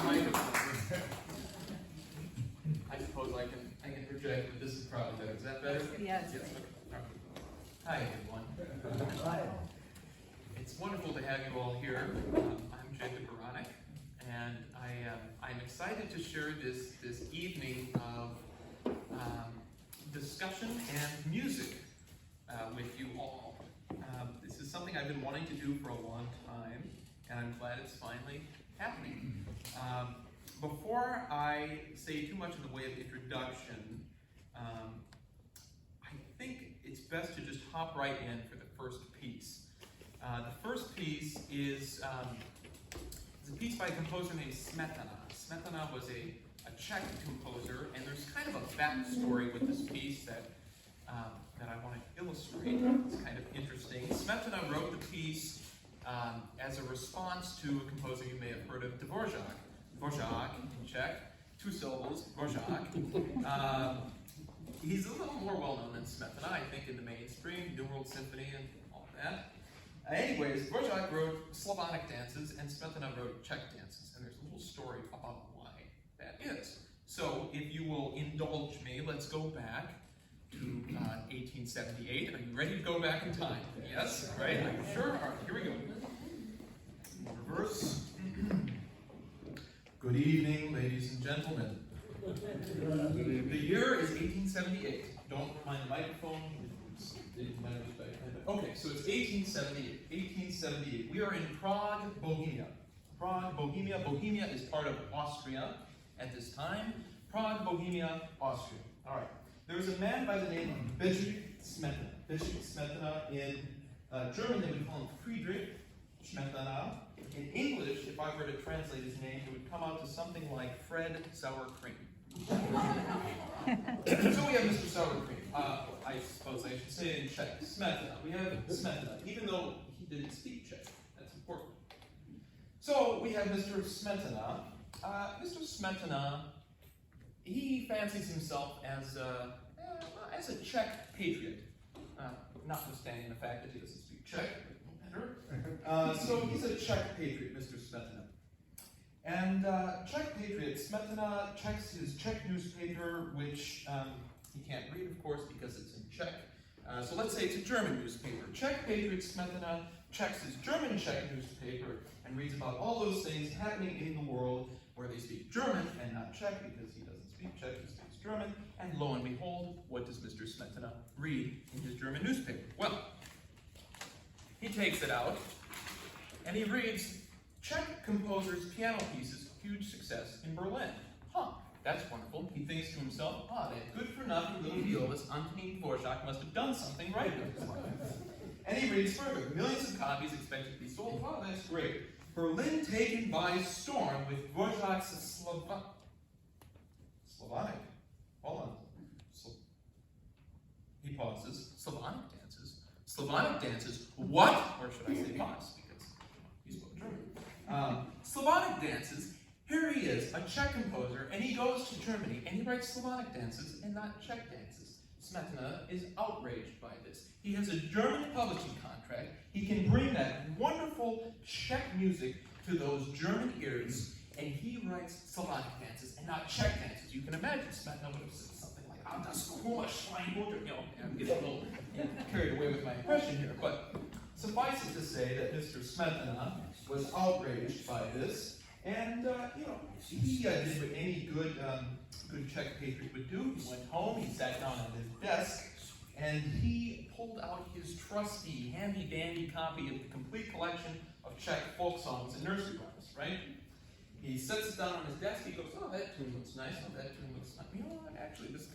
I suppose I can project, but this is probably better. Is that better? Yes. Okay. Hi, everyone. It's wonderful to have you all here. I'm Jacob Beranek, and I'm excited to share this evening of discussion and music with you all. This is something I've been wanting to do for a long time, and I'm glad it's finally happening. Before I say too much in the way of introduction, I think it's best to just hop right in for the first piece. The first piece is a piece by a composer named Smetana. Smetana was a Czech composer, and there's kind of a backstory with this piece that I want to illustrate. It's kind of interesting. Smetana wrote the piece as a response to a composer you may have heard of, Dvořák. Dvořák in Czech, 2 syllables, Dvořák. He's a little more well-known than Smetana, I think, in the mainstream, New World Symphony and all that. Anyways, Dvořák wrote Slavonic dances, and Smetana wrote Czech dances, and there's a little story about why that is. So, if you will indulge me, let's go back to 1878. Are you ready to go back in time? Yes? Right? Are you sure? All right, here we go. Reverse. Good evening, ladies and gentlemen. The year is 1878. Don't mind the microphone. Okay, so it's 1878. 1878. We are in Prague, Bohemia. Prague, Bohemia. Bohemia is part of Austria at this time. Prague, Bohemia, Austria. All right. There's a man by the name of Bedřich Smetana. Bedřich Smetana. In German, they would call him Friedrich Smetana. In English, if I were to translate his name, it would come out to something like Fred Sour Cream. So we have Mr. Sour Cream. I suppose I should say in Czech, Smetana. We have Smetana, even though he didn't speak Czech. That's important. So we have Mr. Smetana. Mr. Smetana, he fancies himself as a Czech patriot, notwithstanding the fact that he doesn't speak Czech. So he's a Czech patriot, Mr. Smetana. And Czech patriot, Smetana checks his Czech newspaper, which he can't read, of course, because it's in Czech. So let's say it's a German newspaper. Czech patriot Smetana checks his German Czech newspaper and reads about all those things happening in the world where they speak German and not Czech, because he doesn't speak Czech, he speaks German. And lo and behold, what does Mr. Smetana read in his German newspaper? Well, he takes it out, and he reads, Czech composer's piano pieces, huge success in Berlin. Huh, that's wonderful. He thinks to himself, that good-for-nothing little violist Antonín Dvořák must have done something right with his life. And he reads further, millions of copies expected to be sold. Wow, that's great. Berlin taken by storm with Dvořák's Slavonic. Hold on. He pauses. Slavonic dances. Slavonic dances. What? Or should I say pause, because he spoke German. Slavonic dances. Here he is, a Czech composer, and he goes to Germany, and he writes Slavonic dances and not Czech dances. Smetana is outraged by this. He has a German publishing contract. He can bring that wonderful Czech music to those German ears, and he writes Slavonic dances and not Czech dances. You can imagine Smetana would have said something like, das komisch, I'm getting a little carried away with my impression here, but suffice it to say that Mr. Smetana was outraged by this, and he did what any good Czech patriot would do. He went home, he sat down at his desk, and he pulled out his trusty, handy-dandy copy of the complete collection of Czech folk songs and nursery rhymes, right? He sets it down on his desk, he goes, that tune looks nice, that tune looks nice. You know what, actually, this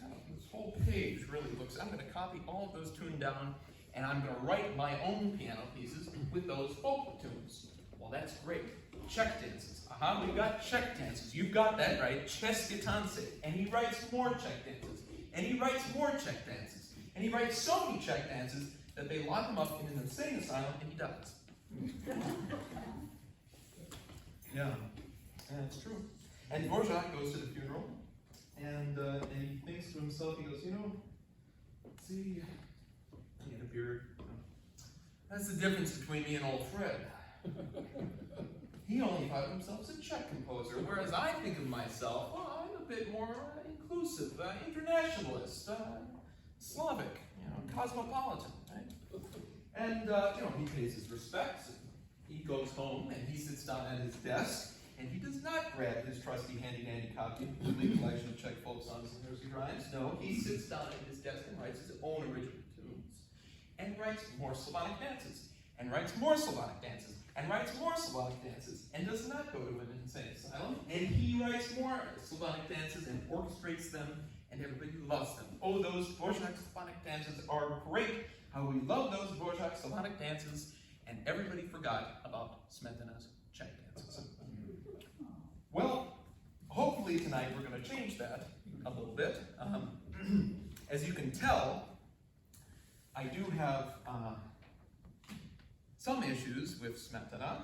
whole page really looks, I'm going to copy all of those tunes down, and I'm going to write my own piano pieces with those folk tunes. Well, that's great. Czech dances. We've got Czech dances. You've got that right. České tance. And he writes more Czech dances. And he writes more Czech dances. And he writes so many Czech dances that they lock him up in an insane asylum, and he dies. Yeah, it's true. And Dvořák goes to the funeral, and he thinks to himself, he goes, see, he had a beard. That's the difference between me and old Fred. he only thought of himself as a Czech composer, whereas I think of myself, well, I'm a bit more inclusive, internationalist, Slavic, cosmopolitan, right? And, he pays his respects. He goes home and he sits down at his desk, and he does not grab his trusty handy-dandy copy of the complete collection of Czech folk songs and nursery rhymes. No, he sits down at his desk and writes his own original tunes, and writes more Slavonic dances, and writes more Slavonic dances, and writes more Slavonic dances, and does not go to an insane asylum, and he writes more Slavonic dances and orchestrates them, and everybody loves them. Oh, those Dvořák Slavonic dances are great. How we love those Dvořák Slavonic dances, and everybody forgot about Smetana's Czech dances. Well, hopefully tonight we're going to change that a little bit. As you can tell, I do have some issues with Smetana,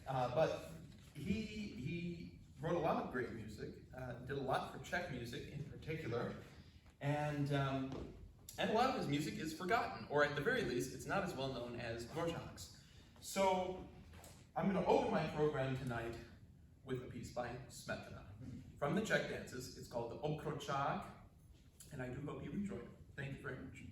but he wrote a lot of great music, did a lot for Czech music in particular, and a lot of his music is forgotten, or at the very least, it's not as well known as Dvořák's. So I'm going to open my program tonight with a piece by Smetana from the Czech dances. It's called the Obkročák, and I do hope you enjoy it. Thank you very much.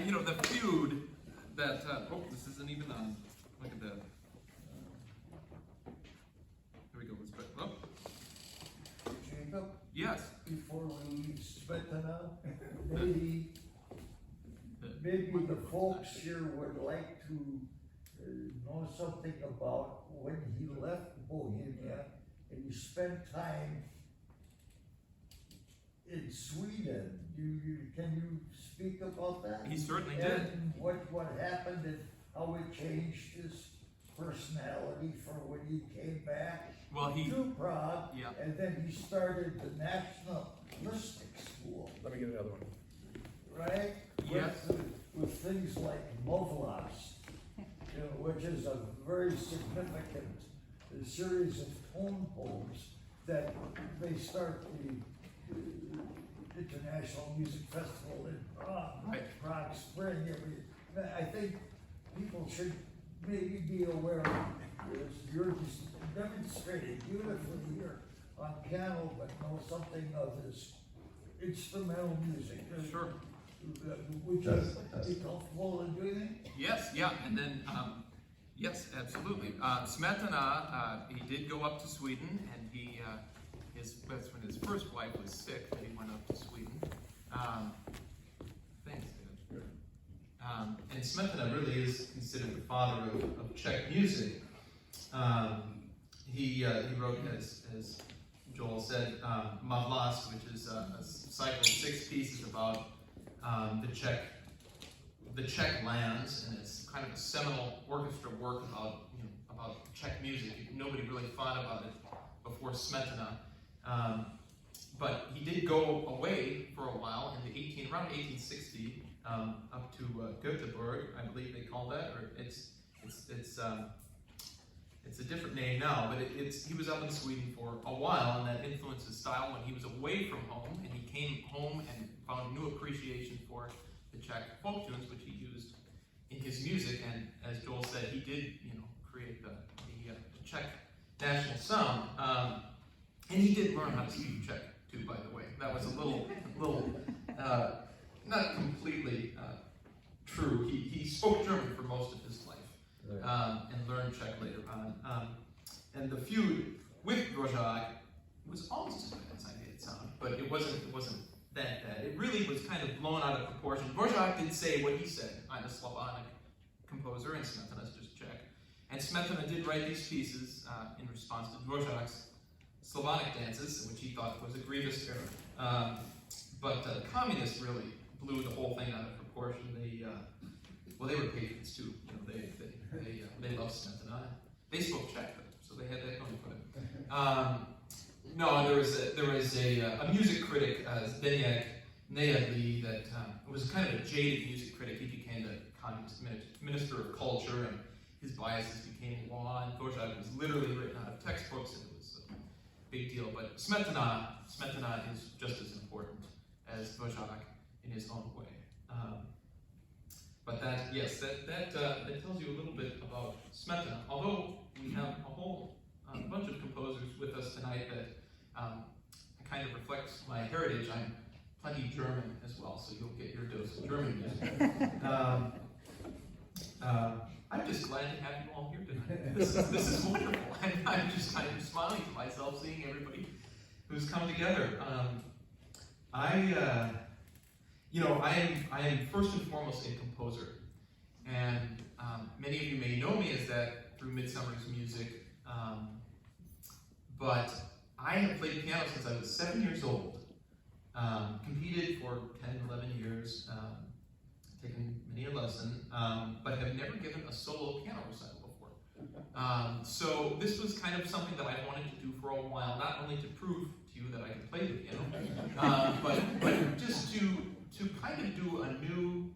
you know, the feud that, oh, this isn't even on. Look at that. Here we go, let's put, oh. Jacob? Yes. Before we leave Smetana, maybe the folks here would like to know something about when he left Bohemia and he spent time in Sweden. Can you speak about that? He certainly and did. What happened and how it changed his personality for when he came back to Prague, and then he started the Nationalistic School. Let me get another one. Right? Yes. With things like Movlas, you know, which is a very significant series of tone poems that they start the International Music Festival in Prague, Prague Spring. I think people should maybe be aware of this. You're just demonstrating beautifully here on piano, but know something of this instrumental music. Sure. Would you be comfortable in doing it? Yes, yeah, and then, yes, absolutely. Smetana, he did go up to Sweden, and he, that's when his first wife was sick, that he went up to Sweden. Thanks, David. And Smetana really is considered the father of Czech music. He wrote, as Joel said, Mavlas, which is a cycle of 6 pieces about the Czech lands, and it's kind of a seminal orchestra work about Czech music. Nobody really thought about it before Smetana. But he did go away for a while in the around 1860 up to Göteborg, I believe they call that, or it's a different name now, but he was up in Sweden for a while, and that influenced his style when he was away from home, and he came home and found a new appreciation for the Czech folk tunes, which he used in his music. And as Joel said, he did, create the Czech national sound. And he did learn how to speak Czech too, by the way. That was a little not completely true. He spoke German for most of his life. And learned Czech later on. And the feud with Dvořák was almost as bad as I made it sound, but it wasn't that bad. It really was kind of blown out of proportion. Dvořák did say what he said. I'm a Slavonic composer, and Smetana's just Czech. And Smetana did write these pieces in response to Dvořák's Slavonic dances, which he thought was a grievous error. But the communists really blew the whole thing out of proportion. They were patriots too. They loved Smetana. They spoke Czech, so they had that going for them. No, there was a music critic, Zdeněk Nejadlý, that was kind of a jaded music critic. He became the communist minister of culture, and his biases became law. And Dvořák was literally written out of textbooks, and it was a big deal. But Smetana is just as important as Dvořák in his own way. But that tells you a little bit about Smetana. Although we have a whole bunch of composers with us tonight that kind of reflects my heritage. I'm plenty German as well, so you'll get your dose of German music. I'm just glad to have you all here tonight. This is wonderful. I'm just kind of smiling to myself seeing everybody who's come together. I am first and foremost a composer, and many of you may know me as that through Midsummer's music, but I have played piano since I was 7 years old, competed for 10, 11 years, taken many a lesson, but have never given a solo piano recital before. So this was kind of something that I wanted to do for a while, not only to prove to you that I can play the piano, but just to kind of do a new,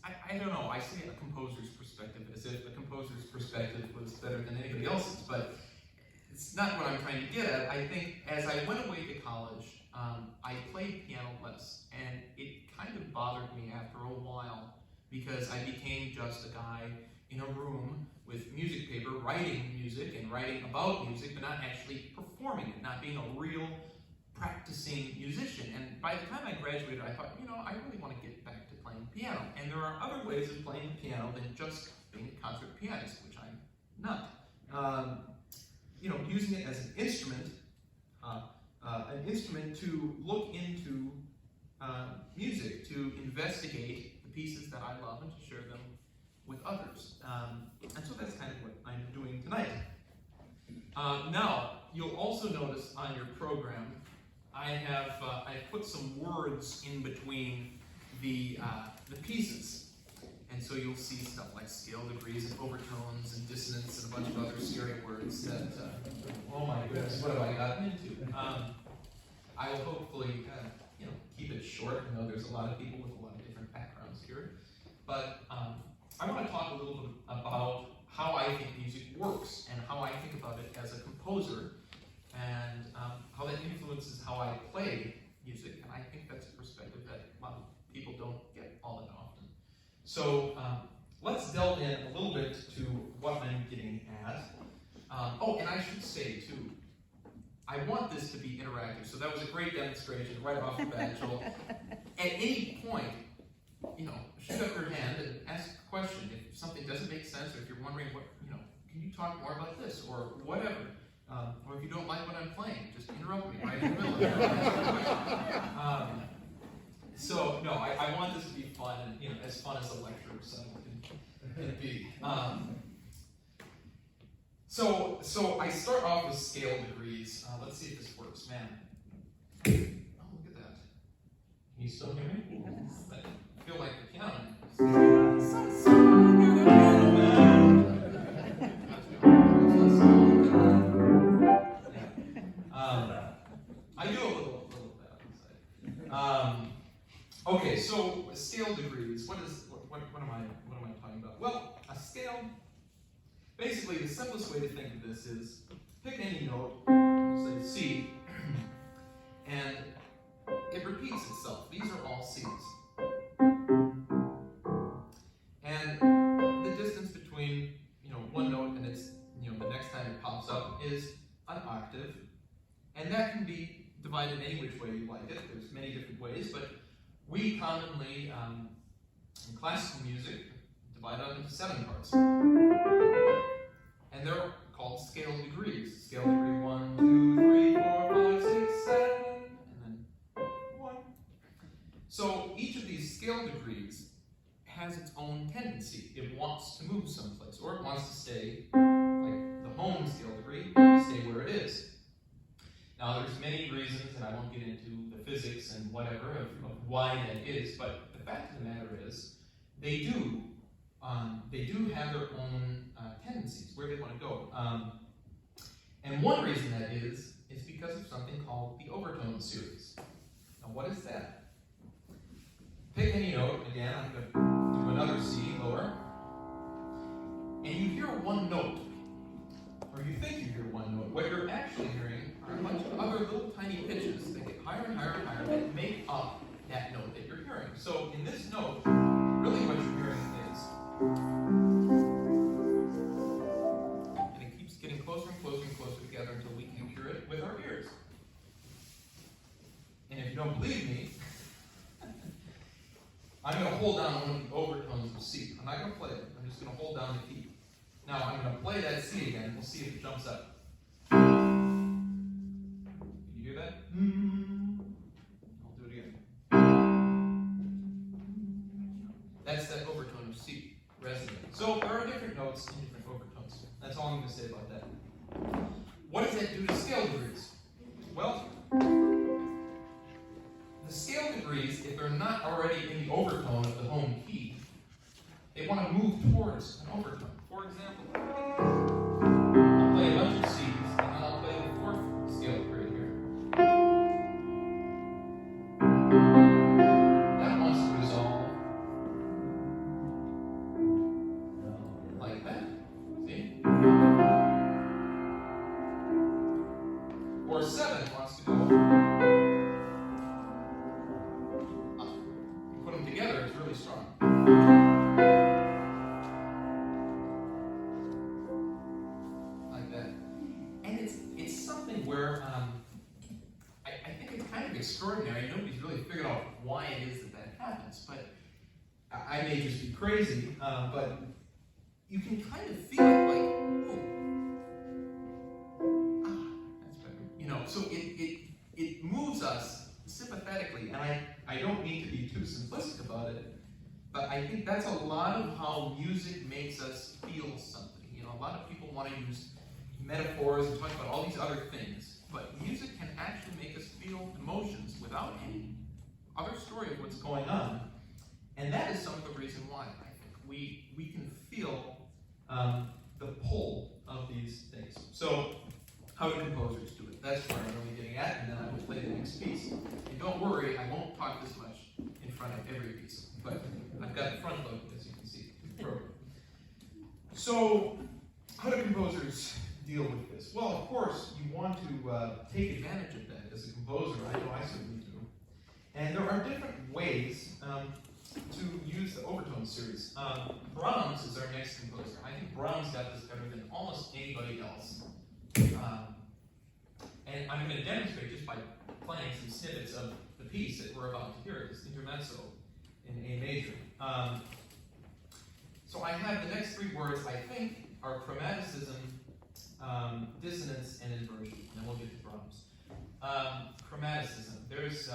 I don't know, I say a composer's perspective as if a composer's perspective was better than anybody else's, but it's not what I'm trying to get at. I think as I went away to college, I played piano less, and it kind of bothered me after a while because I became just a guy in a room with music paper, writing music and writing about music, but not actually performing it, not being a real practicing musician. And by the time I graduated, I thought, I really want to get back to playing piano. And there are other ways of playing the piano than just being a concert pianist, which I'm not. Using it as an instrument to look into music, to investigate the pieces that I love and to share them with others. And so that's kind of what I'm doing tonight. Now, you'll also notice on your program, I put some words in between the pieces. And so you'll see stuff like scale degrees and overtones and dissonance and a bunch of other scary words that, oh my goodness, what have I gotten into? I will hopefully, keep it short. I know there's a lot of people with a lot of different backgrounds here. But I want to talk a little bit about how I think music works and how I think about it as a composer and how that influences how I play music. And I think that's a perspective that a lot of people don't get all that often. So let's delve in a little bit to what I'm getting at. And I should say too, I want this to be interactive. So that was a great demonstration right off the bat, Joel. At any point, shoot up your hand and ask a question. If something doesn't make sense, or if you're wondering what, can you talk more about this, or whatever. Or if you don't like what I'm playing, just interrupt me right in the middle. So no, I want this to be fun, and as fun as a lecture recital can be. So I start off with scale degrees. Let's see if this works, man. Oh, look at that. Can you still hear me? Yes. I feel like the piano. I do a little bit outside. Okay, so scale degrees. What am I talking about? Well, a scale. Basically, the simplest way to think of this is pick any note, say C, and it repeats itself. These are all C's. And the distance between one note and its the next time it pops up is an octave, and that can be divided any which way you like it. There's many different ways, but we commonly in classical music divide up into 7 parts. And they're called scale degrees. Scale degree 1, 2, 3, 4, 5, 6, 7, and then 1. So each of these scale degrees has its own tendency. It wants to move someplace, or it wants to stay, like the home scale degree, stay where it is. Now there's many reasons, and I won't get into the physics and whatever of why that is, but the fact of the matter is, they do have their own tendencies, where they want to go. And one reason that is because of something called the Overtones series. Now what is that? Pick any note, again, I'm going to do another C, lower, and you hear one note, or you think you hear one note. What you're actually hearing are a bunch of other little tiny pitches that get higher and higher and higher that make up that note that you're hearing. So in this note, really what you're hearing is, and it keeps getting closer and closer and closer together until we can hear it with our ears. And if you don't believe me, I'm going to hold down one of the overtones of C. I'm not going to play it. I'm just going to hold down the key. Now I'm going to play that C again. We'll see if it jumps up. Can you hear that? I'll do it again. That's that overtone of C, resonant. So there are different notes in different overtones. That's all I'm going to say about that. What does that do to scale degrees? Well, the scale degrees, if they're not already in the overtone of the home key, they want to move towards an overtone. For example, I'll play a bunch of C's, and then I'll play the 4th scale degree here. That wants to resolve like that. See? Or 7 wants to go up. You put them together, it's really strong. Where I think it's kind of extraordinary. Nobody's really figured out why it is that happens. But I may just be crazy, but you can kind of feel it like, oh, that's better. You know, so it moves us sympathetically, and I don't mean to be too simplistic about it, but I think that's a lot of how music makes us feel something. You know, a lot of people want to use metaphors and talk about all these other things, but music can actually make us feel emotions without any other story of what's going on. And that is some of the reason why I think we can feel the pull of these things. So, how do composers do it? That's where I'm really getting at, and then I will play the next piece. And don't worry, I won't talk this much in front of every piece, but I've got the front load, as you can see, in the program. So, how do composers deal with this? Well, of course, you want to take advantage of that as a composer. I know I certainly do. And there are different ways to use the Overtones series. Brahms is our next composer. I think Brahms got this better than almost anybody else. And I'm going to demonstrate just by playing some snippets of the piece that we're about to hear, this Intermezzo in A major. So I have the next three words, I think, are chromaticism, dissonance, and inversion. And then we'll get to Brahms. Chromaticism. There's,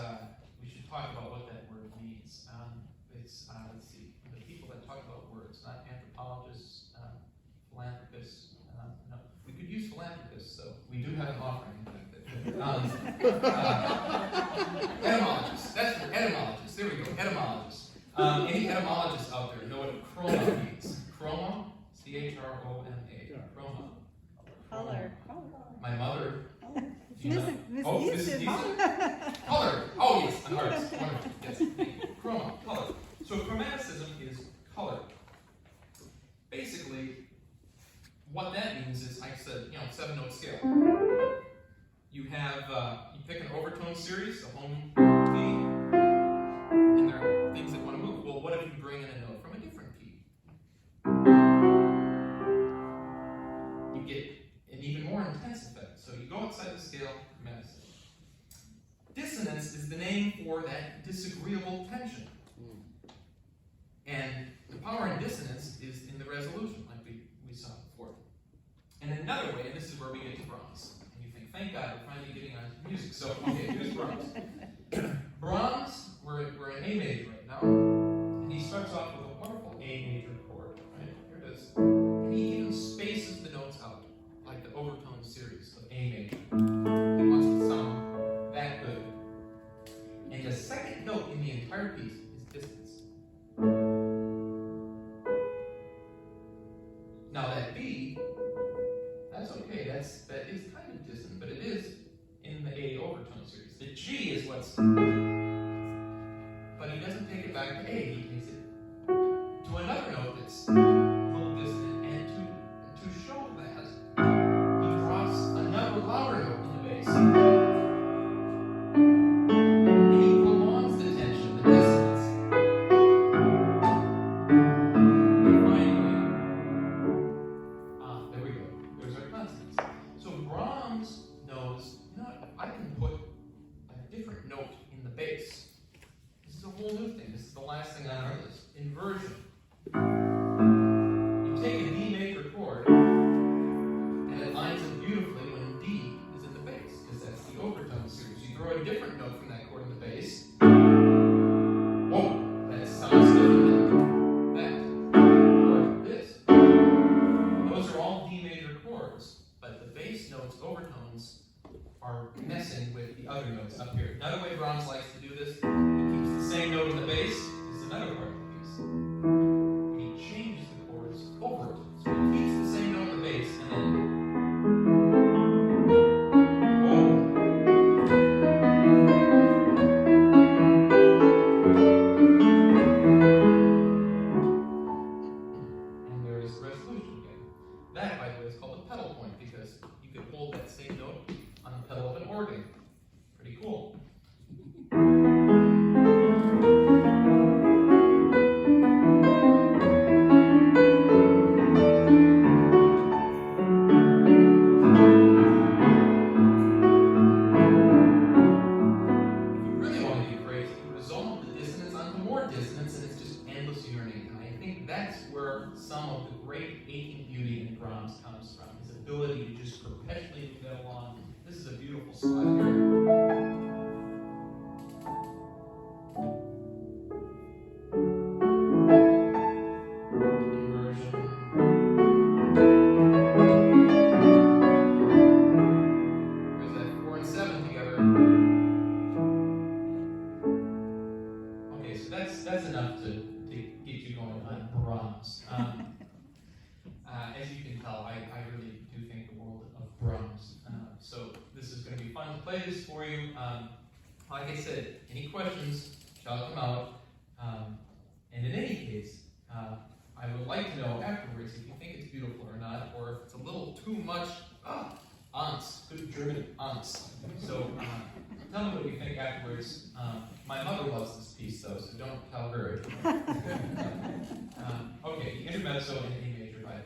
we should talk about what that word means. It's, let's see, the people that talk about words, not anthropologists, philanthropists. No, we could use philanthropists, so we do have an offering. Etymologists. That's what etymologists. There we go. Etymologists. Any etymologists out there know what chroma means? Chroma, C-H-R-O-M-A. Chroma. Color. My mother. Miss Mrs. Color. Oh yes, an artist. Wonderful. Yes. Chroma. Color. So chromaticism is color. Basically, what that means is, like I said, 7-note scale. You have, you pick an overtone series, a home key, and there are things that want to move. Well, what if you bring in a note from a different key? You get an even more intense effect. So you go outside the scale, chromaticism. Dissonance is the name for that disagreeable tension. And the power in dissonance is in the resolution, like we saw before. And another way, and this is where we get to Brahms. And you think, thank God, we're finally getting on to music. So, okay, here's Brahms. Brahms, we're in A major right now. And he starts off with a wonderful A major chord. Right? Here it is. And he even spaces the notes out, like the Overtones series of A major. He wants to sound that good. And the second note in the entire piece is dissonance. Now that B, that's okay, that is kind of dissonant, but it is in the A overtone series. The G is what's, but he doesn't take it back to A, he takes it to another note that's a little dissonant, and to show that, he drops another louder note in the bass. And he prolongs the tension, the dissonance. And finally, there we go. There's our consonants. So Brahms knows, I can put a different note in the bass. This is a whole new thing. This is the last thing on our list. Inversion. You take a D major chord, and it lines up beautifully when D is in the bass, because that's the overtone series. You throw a different note from that chord in the bass. Whoa, that sounds different than that. Or this. Those are all D major chords, but the bass notes, overtones, are messing with the other notes up here. Another way Brahms likes to do this, he keeps the same note in the bass. This is another part of the piece. He that's where some of the great aching beauty in Brahms comes from, his ability to just perpetually move that along. This is a beautiful slide here. That's enough to get you going on Brahms. As you can tell, I really do think the world of Brahms. So this is going to be fun to play this for you. Like I said, any questions, shout them out. And in any case, I would like to know afterwards if you think it's beautiful or not, or if it's a little too much, Angst, good German, Angst. So tell me what you think afterwards. My mother loves this piece though, so don't tell her. Okay, the Intermezzo in A major by Brahms.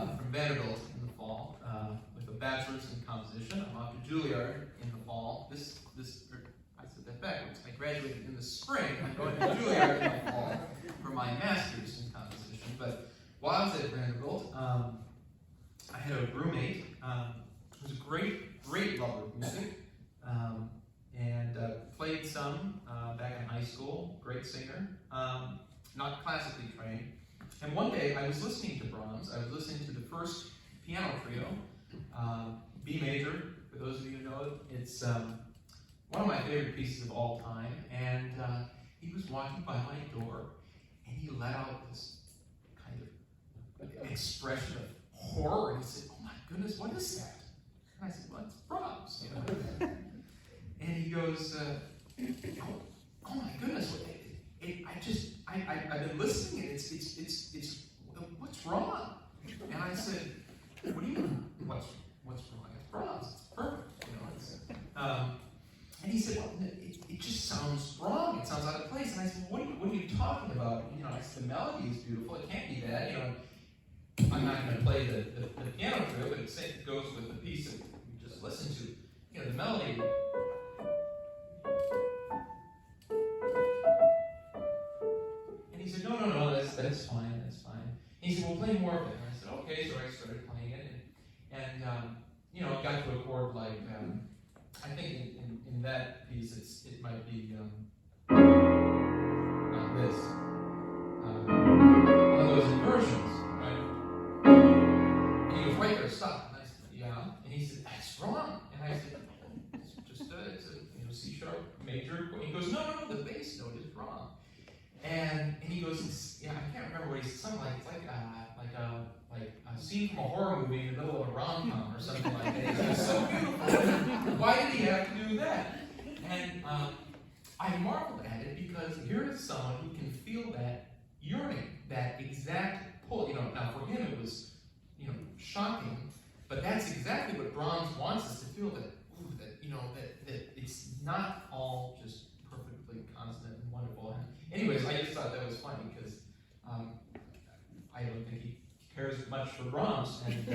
from Vanderbilt in the fall with a bachelor's in composition. I'm off to Juilliard in the fall. I said that backwards. I graduated in the spring. I'm going to Juilliard in the fall for my master's in composition. But while I was at Vanderbilt, I had a roommate who was a great lover of music, and played some back in high school. Great singer, not classically trained. And one day I was listening to Brahms. I was listening to the first piano trio, B major. For those of you who know it, it's one of my favorite pieces of all time. And he was walking by my door, and he let out this kind of expression of horror. And he said, "Oh my goodness, what is that?" And I said, "Well, it's Brahms." You know? And he goes, "Oh my goodness, I've been listening, and it's what's wrong?" And I said, "What do you mean, what's wrong? It's Brahms, it's perfect, you know." And he said, "Well, it just sounds wrong. It sounds out of place." And I said, "What are you talking about?" You know, I said, "The melody is beautiful. It can't be that. You know, I'm not going to play the piano trio, but it goes with the piece that we just listened to. You know, the melody." He said, no, that's fine. And he said, "Well, play more of it." And I said, "Okay." So I started playing it, and you know, it got to a chord like, I think in that piece, it might be like this. One of those inversions, right? And he goes, "Right there, stop." And I said, "Yeah." And he said, "That's wrong." And I said, "It's a C sharp major." And he goes, No, the bass note is wrong." And he goes, "Yeah, I can't remember what he said. Something like it's like a scene from a horror movie in the middle of a rom-com or something like that. It was so beautiful. Why did he have to do that?" And I marveled at it because here is someone who can feel that yearning, that exact pull. You know, now for him it was, you know, shocking, but that's exactly what Brahms wants us to feel. That it's not all just perfectly consonant and wonderful. Anyways, I just thought that was funny because I don't think he cares much for Brahms, and,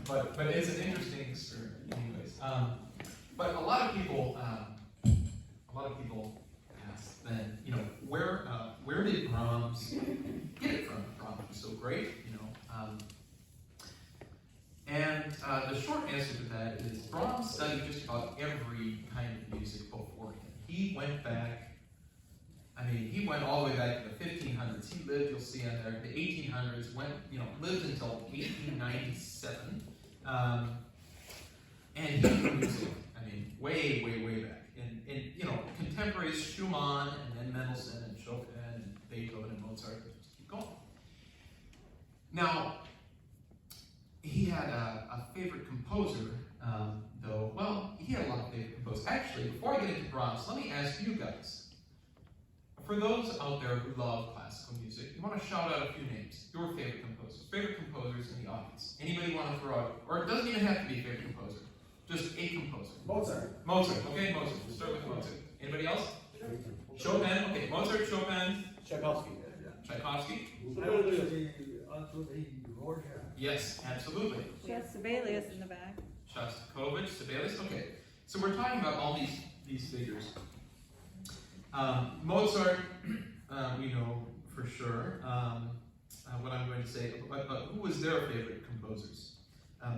but it's an interesting experiment. Anyways, but a lot of people ask then, you know, where did Brahms get it from? Brahms was so great, you know. And the short answer to that is Brahms studied just about every kind of music before him. He went back. He went all the way back to the 1500s. He lived, you'll see on there, the 1800s, lived until 1897. And he knew music, way, way, way back. And you know, contemporaries, Schumann, and then Mendelssohn, and Chopin, and Beethoven, and Mozart, just keep going. Now, he had a favorite composer, though. Well, he had a lot of favorite composers. Actually, before I get into Brahms, let me ask you guys. For those out there who love classical music, you want to shout out a few names. Your favorite composers in the audience. Anybody want to throw out, or it doesn't even have to be a favorite composer, just a composer. Mozart, okay, Mozart. We'll start with Mozart. Anybody else? Chopin, okay, Mozart, Chopin. Tchaikovsky. Dvořák. Yes, absolutely. Sibelius in the back. Shostakovich, Sibelius, okay. So we're talking about all these figures. Mozart, we know for sure what I'm going to say, but who was their favorite composers?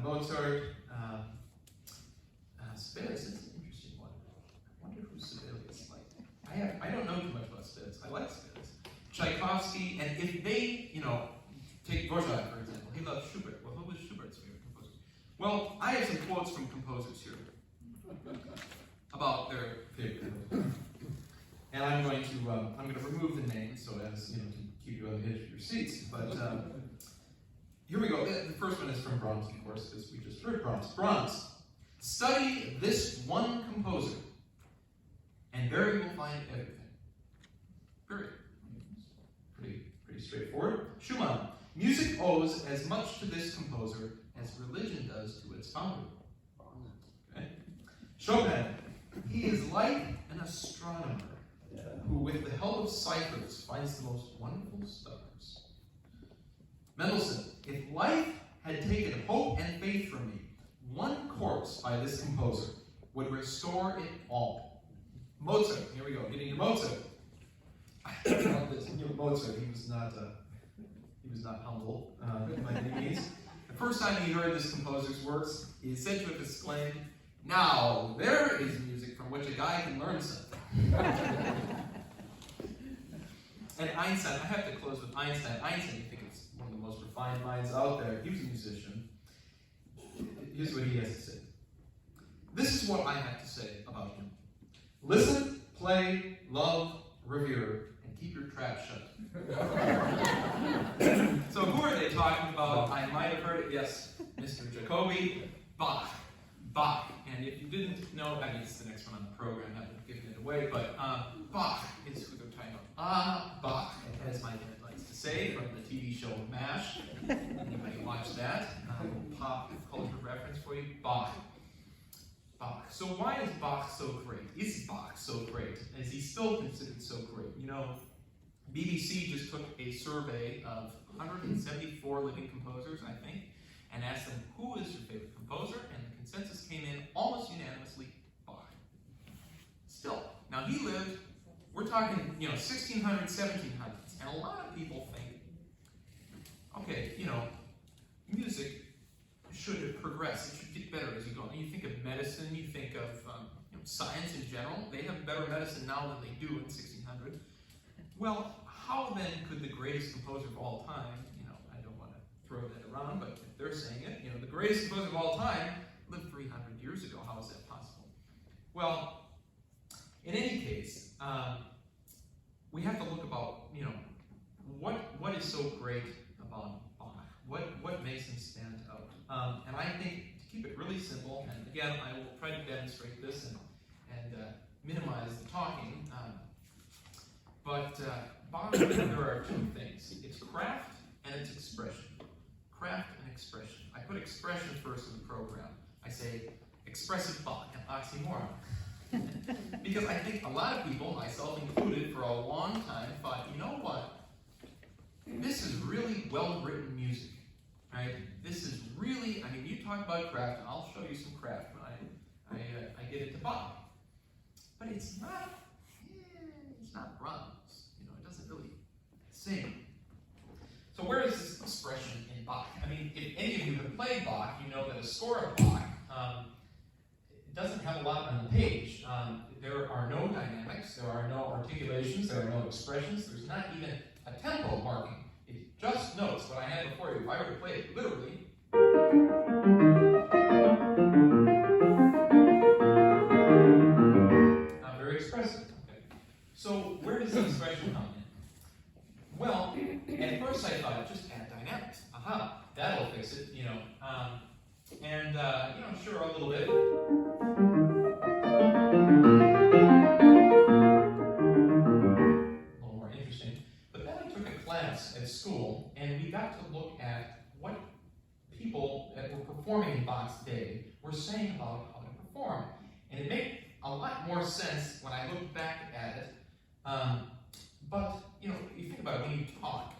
Mozart, Sibelius is an interesting one. I wonder who Sibelius liked. I don't know too much about Sibelius. I like Sibelius. Tchaikovsky, and if they, take Dvořák, for example, he loved Schubert. Well, who was Schubert's favorite composer? Well, I have some quotes from composers here about their favorite composers. And I'm going to remove the names so as to keep you on the edge of your seats. But here we go. The first one is from Brahms, of course, because we just heard Brahms. Brahms, study this one composer, and there you will find everything. Period. Pretty straightforward. Schumann, music owes as much to this composer as religion does to its founder. Okay. Chopin, he is like an astronomer who, with the help of ciphers, finds the most wonderful stars. Mendelssohn, if life had taken hope and faith from me, one corpse by this composer would restore it all. Mozart, here we go, getting your Mozart. I love this. Mozart, he was not humble by any means. The first time he heard this composer's works, he is said to have exclaimed, "Now, there is music from which a guy can learn something." And Einstein, I have to close with Einstein. Einstein, I think it's one of the most refined minds out there. He was a musician. Here's what he has to say. This is what I have to say about him. Listen, play, love, revere, and keep your trap shut. So who are they talking about? I might have heard it. Yes, Mr. Jacobi, Bach. Bach. And if you didn't know, I mean, it's the next one on the program, that would have given it away, but Bach is who they're talking about. Bach, as my dad likes to say, from the TV show MASH. Anybody watch that? Pop culture reference for you. Bach. Bach. So why is Bach so great? Is Bach so great? Is he still considered so great? You know, BBC just took a survey of 174 living composers, I think, and asked them, who is your favorite composer? And the consensus came in almost unanimously, Bach. Still. Now he lived, we're talking, 1600s, 1700s, and a lot of people think, okay, music should have progressed. It should get better as you go on. You think of medicine, you think of science in general. They have better medicine now than they do in 1600. Well, how then could the greatest composer of all time, I don't want to throw that around, but if they're saying it, the greatest composer of all time lived 300 years ago. How is that possible? Well, in any case, we have to look about, what is so great about Bach? What makes him stand out? And I think, to keep it really simple, and again, I will try to demonstrate this and minimize the talking, but Bach, there are two things. It's craft and it's expression. Craft and expression. I put expression first in the program. I say expressive Bach and Oxymoron. Because I think a lot of people, myself included, for a long time thought, you know what? This is really well-written music, right? This is really, you talk about craft, and I'll show you some craft when I get into Bach. But it's not Brahms. It doesn't really sing. So where is this expression in Bach? If any of you have played Bach, you know that a score of Bach doesn't have a lot on the page. There are no dynamics, there are no articulations, there are no expressions, there's not even a tempo marking. It's just notes. What I had before you, if I were to play it literally, not very expressive. Okay. So where does the expression come in? Well, at first I thought, just add dynamics. Aha, that'll fix it, sure, a little bit. A little more interesting. But then I took a class at school, and we got to look at what people that were performing in Bach's day were saying about how to perform. And it made a lot more sense when I look back at it. But, you think about it when you talk,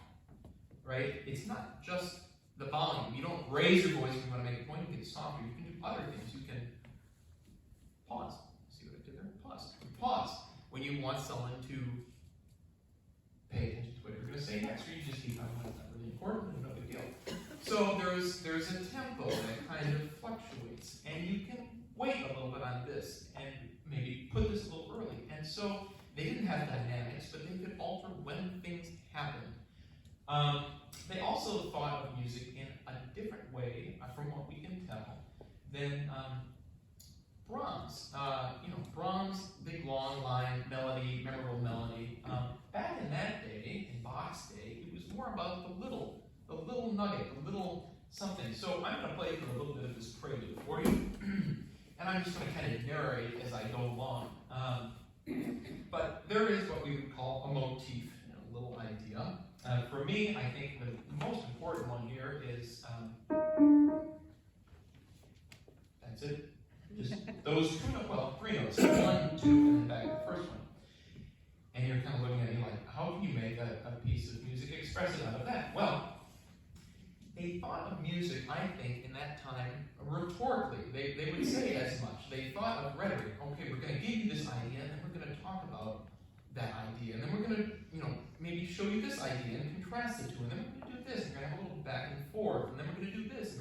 right? It's not just the volume. You don't raise your voice when you want to make a point. You can softer. You can do other things. You can pause. See what I did there? Pause. You pause when you want someone to pay attention to what you're going to say next, or you just keep on. It's not really important. No big deal. So there's a tempo that kind of fluctuates, and you can wait a little bit on this and maybe put this a little early. And so they didn't have dynamics, but they could alter when things happened. They also thought of music in a different way, from what we can tell, than Brahms. Brahms, big long line melody, memorable melody. Back in that day, in Bach's day, it was more about the little nugget, the little something. So I'm going to play for a little bit of this prelude for you, and I'm just going to kind of narrate as I go along. But there is what we would call a motif, a little idea. For me, I think the most important one here is, that's it. Just those two notes, well, three notes, 1, 2, and then back to the first one. And you're kind of looking at me like, how can you make a piece of music expressive out of that? Well, they thought of music, I think, in that time, rhetorically. They would say as much. They thought of rhetoric. Okay, we're going to give you this idea, and then we're going to talk about that idea, and then we're going to, maybe show you this idea and contrast the two, and then we're going to do this, and we're going to have a little back and forth, and then we're going to do this.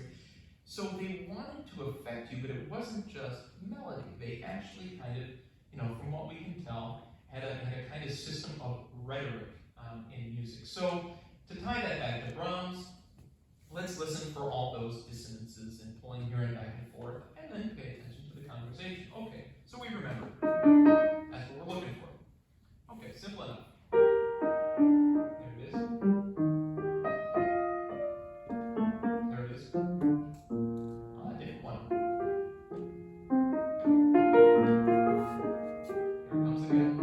So they wanted to affect you, but it wasn't just melody. They actually kind of, from what we can tell, had a kind of system of rhetoric in music. So to tie that back to Brahms, let's listen for all those dissonances and pulling here and back and forth, and then pay attention to the conversation. Okay, so we remember. That's what we're looking for. Okay, simple enough. There it is. There it is. Ah, different one. Here it comes again.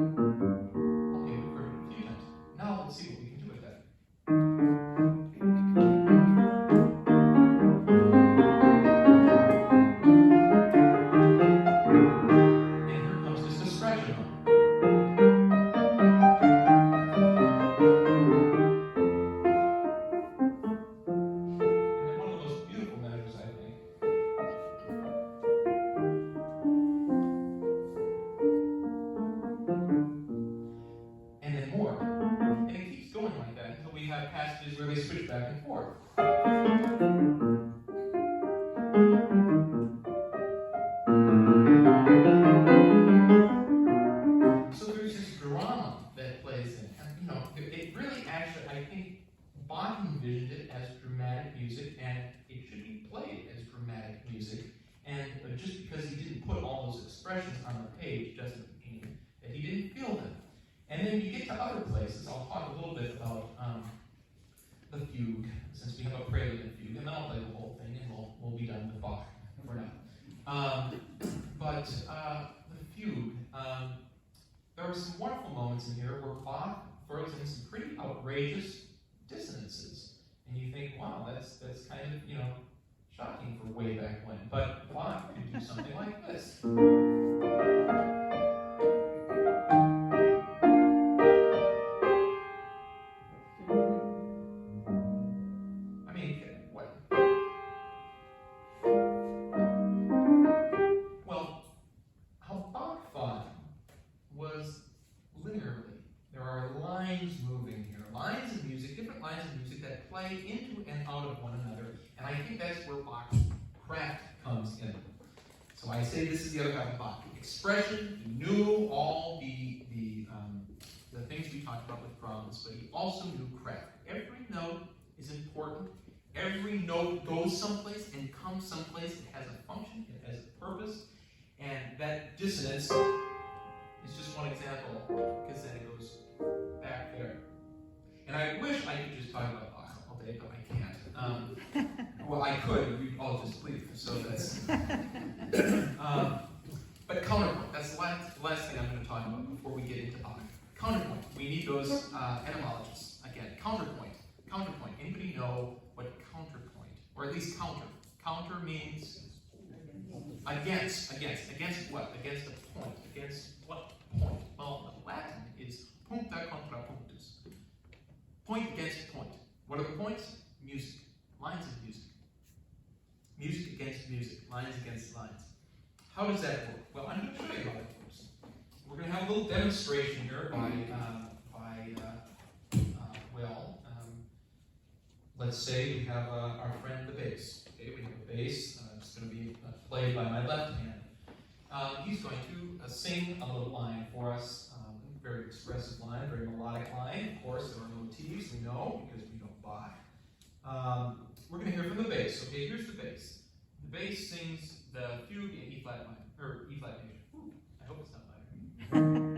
Okay, we've heard it a few times. Now let's see what we can do with that. And here comes this discretion. Where they switch back and forth. So there's this drama that plays in, and it really actually, I think, Bach envisioned it as dramatic music, and it should be played as dramatic music. And just because he didn't put all those expressions on the page doesn't mean that he didn't feel them. And then you get to other places. I'll talk a little bit about the Fugue, since we have a Prelude and Fugue, and then I'll play the whole thing, and we'll be done with Bach for now. But the Fugue, there are some wonderful moments in here where Bach throws in some pretty outrageous dissonances, and you think, wow, that's kind of shocking for way back when. But Bach could do something like this. Into and out of one another, and I think that's where Bach's craft comes in. So I say this is the other half of Bach. Expression, he knew all the things we talked about with Brahms, but he also knew craft. Every note is important. Every note goes someplace and comes someplace. It has a function, it has a purpose, and that dissonance is just one example, because then it goes back there. And I wish I could just talk about Bach all day, but I can't. Well, I could. We'd all just leave. So that's. But counterpoint. That's the last thing I'm going to talk about before we get into Bach. Counterpoint. We need those etymologies again. Counterpoint. Counterpoint. Anybody know what counterpoint, or at least counter? Counter means against. Against what? Against a point. Against what point? Well, the Latin is puncta contra punctus. Point against point. What are the points? Music. Lines of music. Music against music. Lines against lines. How does that work? Well, I'm going to show you how it works. We're going to have a little demonstration here let's say we have our friend the bass. Okay, we have a bass. It's going to be played by my left hand. He's going to sing a little line for us. Very expressive line, very melodic line. Of course, there are motifs, we know, because we know Bach. We're going to hear from the bass. Okay, here's the bass. The bass sings the Fugue in E flat minor, or E flat major. Ooh, I hope it's not minor.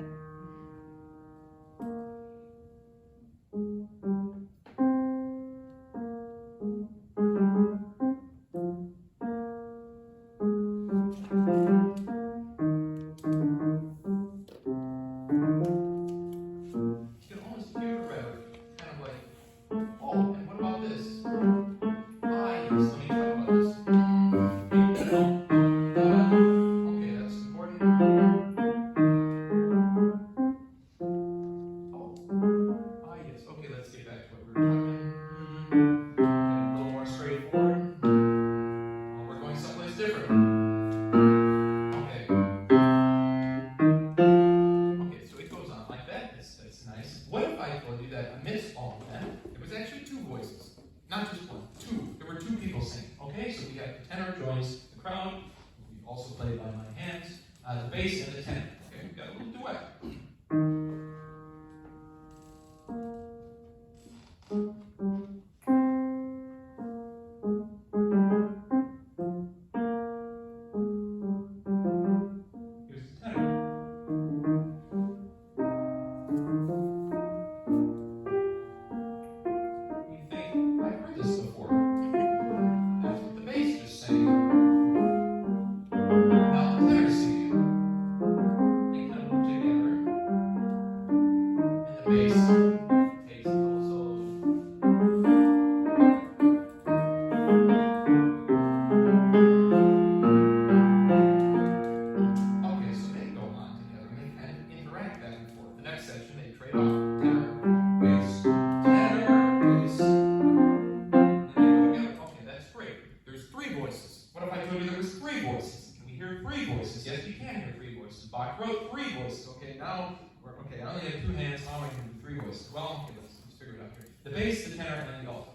right? The tenor joins the crowd, also played by my hands, the bass and the tenor. Okay, we've got a little duet. Here's the tenor. You think, I've heard this before. That's what the bass just sang. Now the tenor's singing. They kind of move together. And the bass takes a little solo. Okay, so they go on together and they kind of interact back and forth. The next section, they trade off. Tenor, bass, tenor, bass. And they go together. Okay, that's great. There's three voices. What if I told you there was three voices? Can we hear three voices? Yes, you can hear three voices. Bach wrote three voices. Okay, now I only have two hands. How am I going to do three voices? Well, okay, let's figure it out here. The bass, the tenor, and then the alto.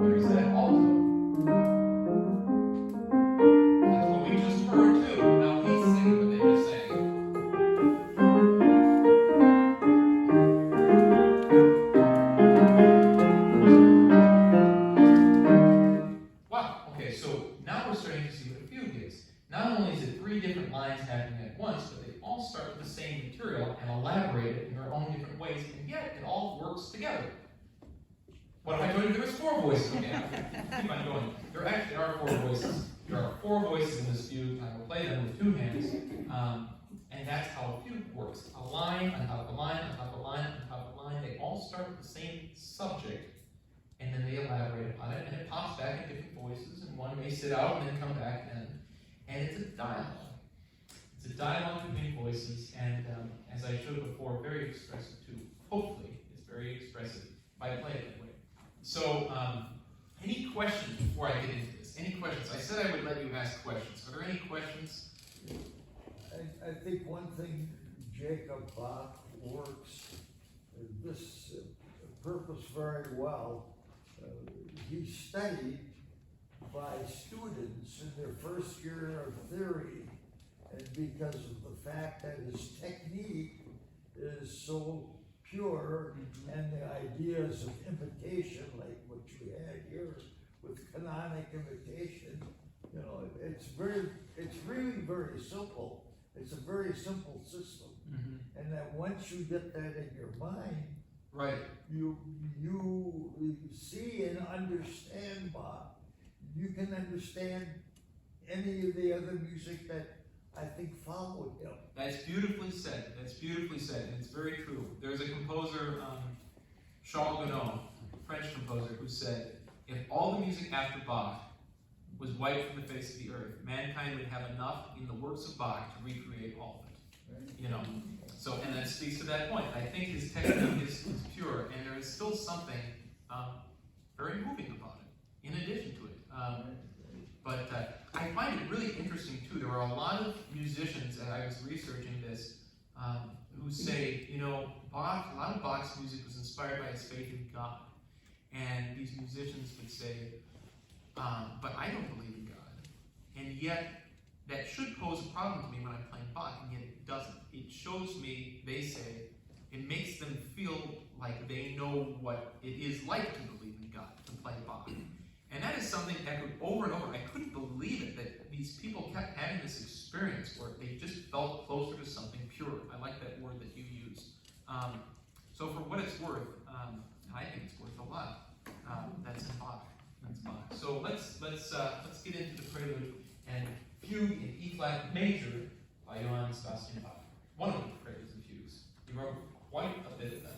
Here's that alto. That's what we just heard too. Now he's singing what they just sang. Wow. Okay, so now we're starting to see what a fugue is. Not only is it three different lines happening at once, but they all start with the same material and elaborate it in their own different ways, and yet it all works together. What if I told you there was four voices? Okay, keep on going. There actually are four voices. There are four voices in this fugue. I will play them with two hands, and that's how a fugue works. A line on top of a line, on top of a line, on top of a line. They all start with the same subject, and then they elaborate upon it, and it pops back in different voices, and one may sit out and then come back, and it's a dialogue. It's a dialogue between voices, and as I showed before, very expressive too. Hopefully, it's very expressive if I play it that way. So, any questions before I get into this? Any questions? I said I would let you ask questions. Are there any questions? I think one thing Jacob Bach works this purpose very well. He studied by students in their first year of theory, and because of the fact that his technique is so pure, and the ideas of imitation, like what you had here with canonic imitation, it's really very simple. It's a very simple system, and that once you get that in your mind, right, you see and understand Bach. You can understand any of the other music that I think followed him. That's beautifully said. That's beautifully said, and it's very true. There's a composer, Charles Gounod, French composer, who said, if all the music after Bach was wiped from the face of the earth, mankind would have enough in the works of Bach to recreate all of it. So, and that speaks to that point. I think his technique is pure, and there is still something very moving about it, in addition to it. But I find it really interesting, too. There are a lot of musicians, and I was researching this, who say, Bach, a lot of Bach's music was inspired by his faith in God. And these musicians would say, but I don't believe in God. And yet, that should pose a problem to me when I'm playing Bach, and yet it doesn't. It shows me, they say, it makes them feel like they know what it is like to believe in God, to play Bach. And that is something echoed over and over. I couldn't believe it that these people kept having this experience where they just felt closer to something pure. I like that word that you used. So for what it's worth, and I think it's worth a lot, that's in Bach. That's Bach. So let's get into the Prelude and Fugue in E flat major by Johann Sebastian Bach. One of the preludes and fugues. He wrote quite a bit of them.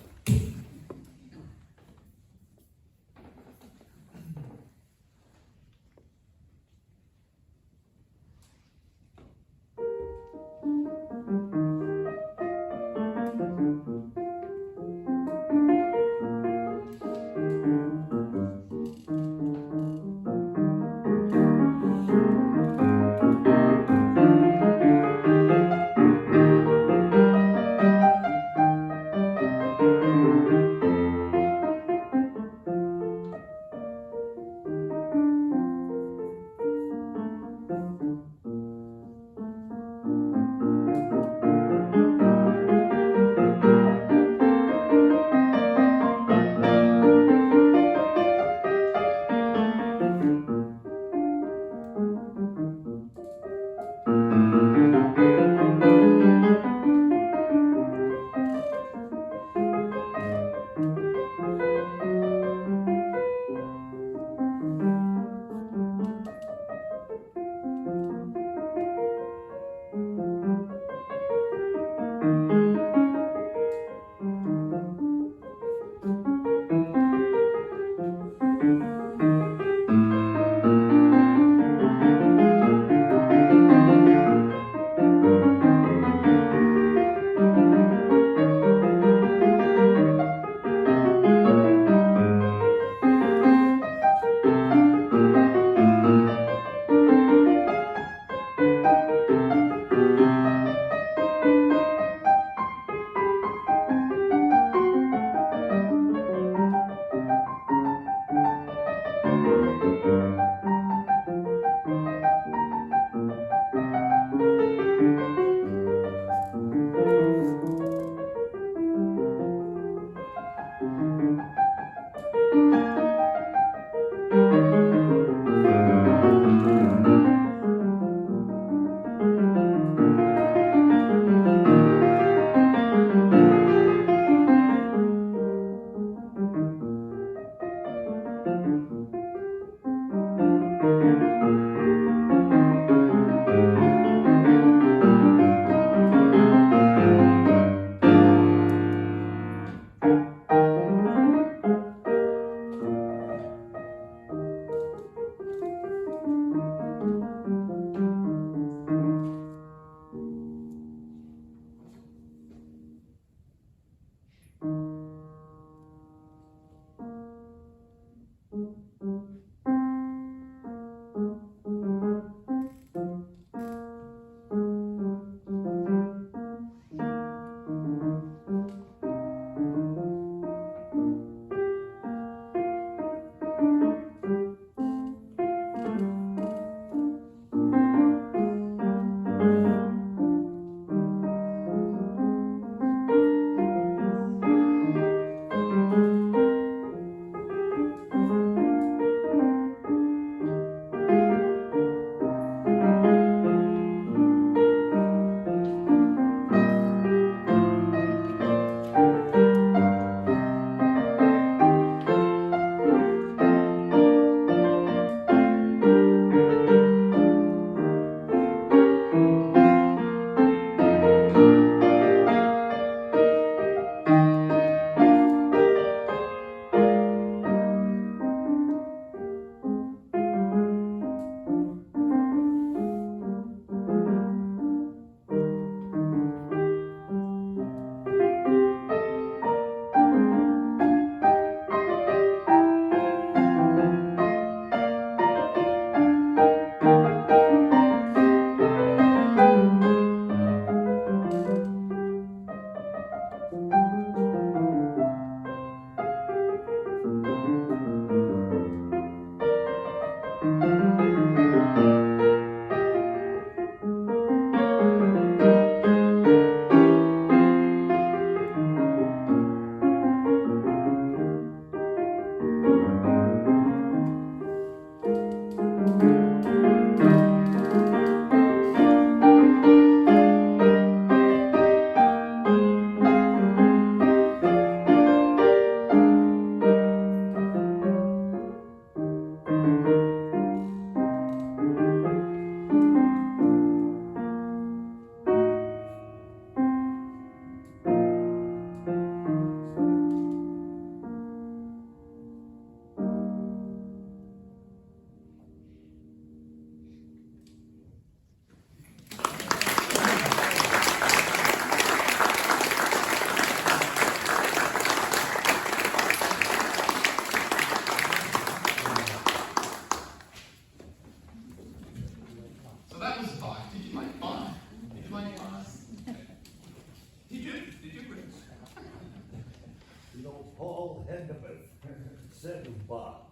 said of Bach,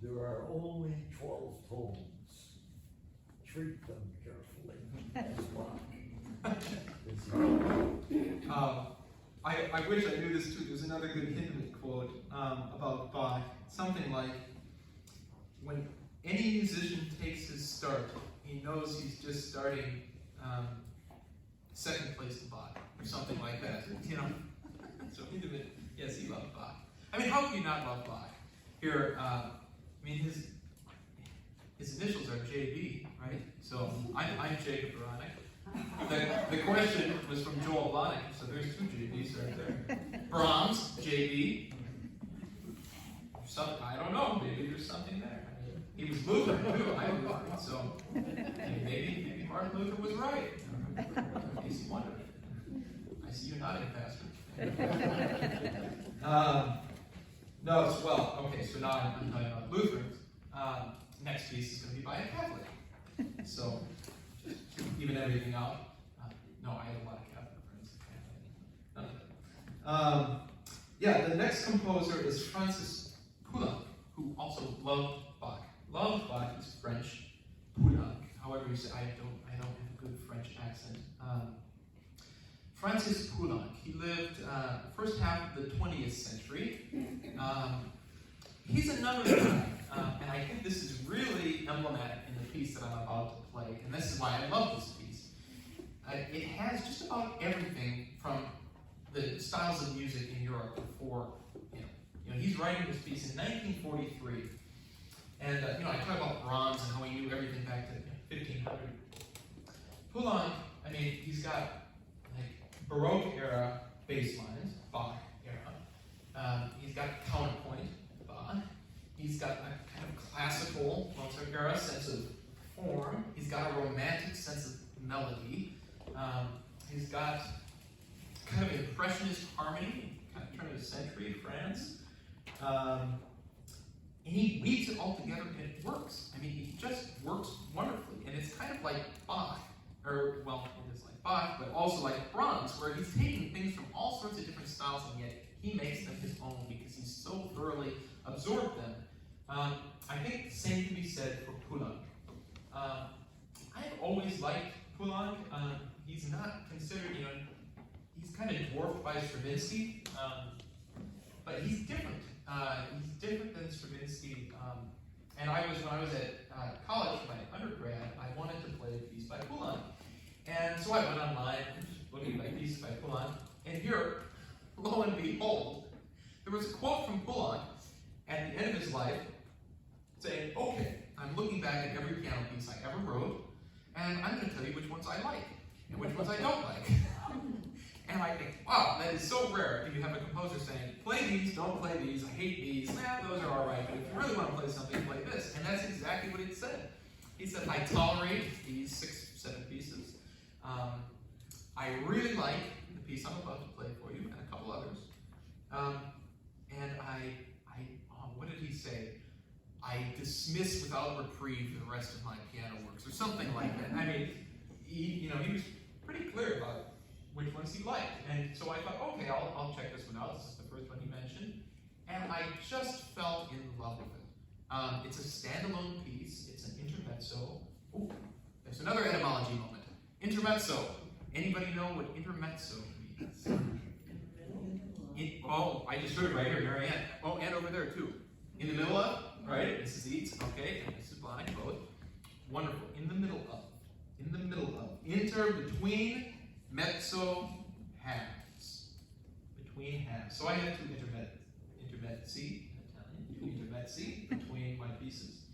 there are only 12 tones. Treat them carefully as Bach. I wish I knew this too. There's another good Hindeman quote about Bach. Something like, when any musician takes his start, he knows he's just starting second place to Bach, or something like that. You know? So Hindeman, yes, he loved Bach. I mean, how can you not love Bach? Here, I mean, his initials are JB, right? So I'm Jacob Beranek. The question was from Joel Blahnik, so there's two JBs right there. Brahms, JB. I don't know, maybe there's something there. I mean, he was Lutheran too, I'm Lutheran, so maybe Martin Luther was right. In case you wondered. I see you nodding, Pastor. No, well, okay, so now I'm talking about Lutherans. Next piece is going to be by a Catholic. So, just to even everything out. No, I have a lot of Catholic friends. Yeah, the next composer is Francis Poulenc, who also loved Bach. Loved Bach is French. Poulenc, however you say, I don't have a good French accent. Francis Poulenc, he lived first half of the 20th century. He's another guy, and I think this is really emblematic in the piece that I'm about to play, and this is why I love this piece. It has just about everything from the styles of music in Europe before him. You know, he's writing this piece in 1943, and I talk about Brahms and how he knew everything back to 1500. Poulenc, I mean, he's got Baroque era bass lines, Bach era. He's got counterpoint, Bach. He's got a kind of classical Mozart era sense of form. He's got a romantic sense of melody. He's got kind of impressionist harmony, kind of turn of the century in France. And he weaves it all together and it works. I mean, it just works wonderfully. And it's kind of like Bach, or, well, it is like Bach, but also like Brahms, where he's taking things from all sorts of different styles and yet he makes them his own because he's so thoroughly absorbed them. I think the same can be said for Poulenc. I've always liked Poulenc. He's not considered, he's kind of dwarfed by Stravinsky, but he's different. He's different than Stravinsky. And when I was at college for my undergrad, I wanted to play a piece by Poulenc. And so I went online, looking at pieces by Poulenc, and here, lo and behold, there was a quote from Poulenc at the end of his life saying, okay, I'm looking back at every piano piece I ever wrote, and I'm going to tell you which ones I like, and which ones I don't like. And I think, wow, that is so rare if you have a composer saying, play these, don't play these, I hate these, those are all right, but if you really want to play something, play this. And that's exactly what it said. He said, I tolerate these 6, 7 pieces. I really like the piece I'm about to play for you, and a couple others. And what did he say? I dismiss without reprieve the rest of my piano works, or something like that. I mean, he was pretty clear about which ones he liked. And so I thought, okay, I'll check this one out. This is the first one he mentioned. And I just fell in love with it. It's a standalone piece. It's an intermezzo. Ooh, there's another etymology moment. Intermezzo. Anybody know what intermezzo means? I just heard it right here, very end. Oh, and over there too. In the middle of, right? This is Eats, okay, and this is Blahnik, both. Wonderful. In the middle of. In the middle of. Inter, between, mezzo, halves. Between halves. So I have two intermezzi, in Italian, two intermezzi between my pieces.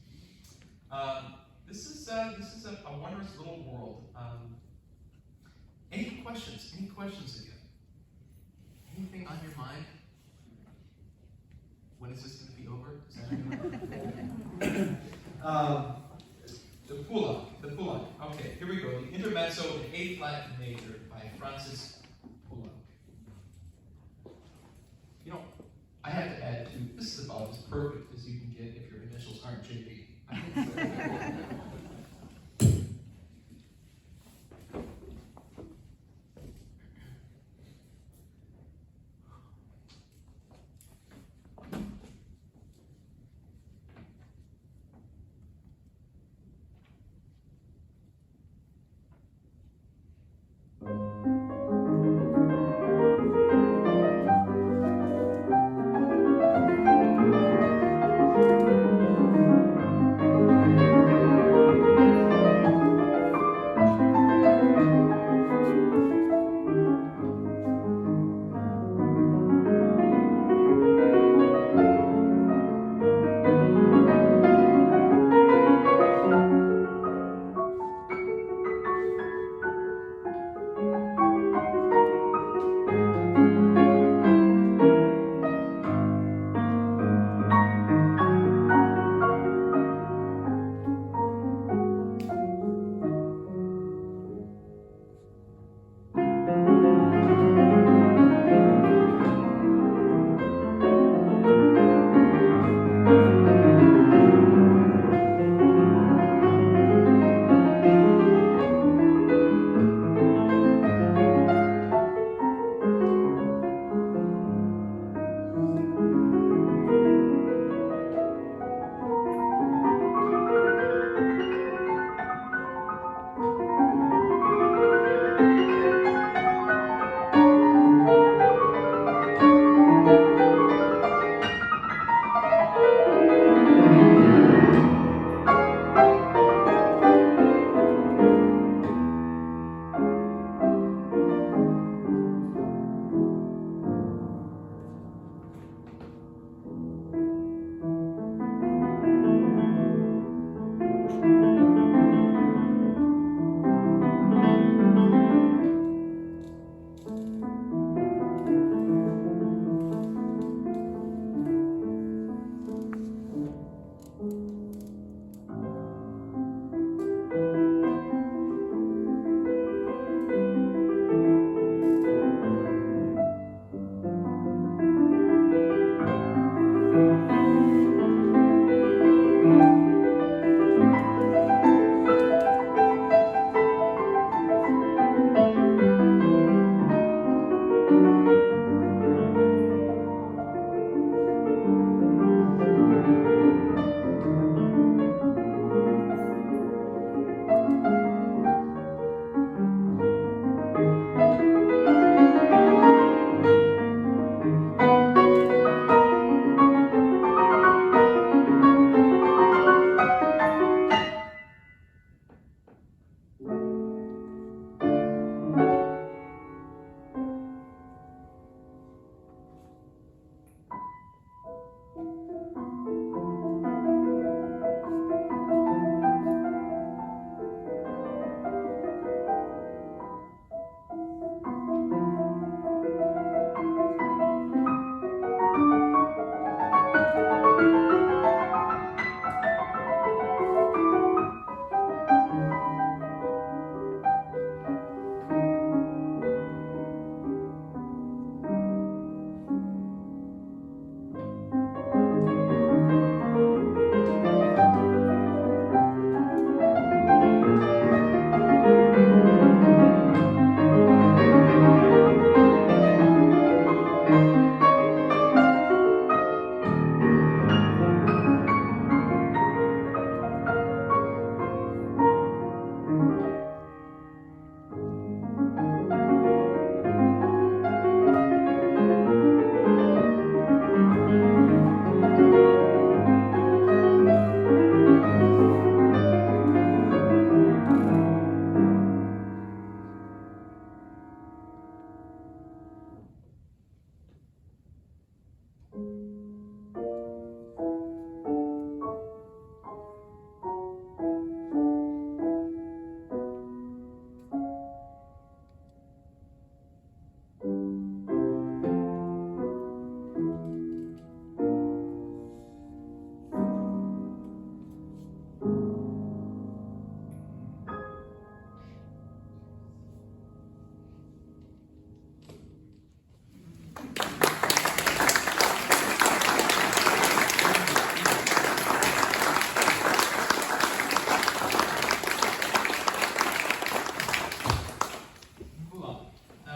This is a wondrous little world. Any questions? Any questions again? Anything on your mind? When is this going to be over? Is that anyone? The Poulenc. Okay, here we go. The Intermezzo in A flat major by Francis Poulenc. I have to add too, this is about as perfect as you can get if your initials aren't JB.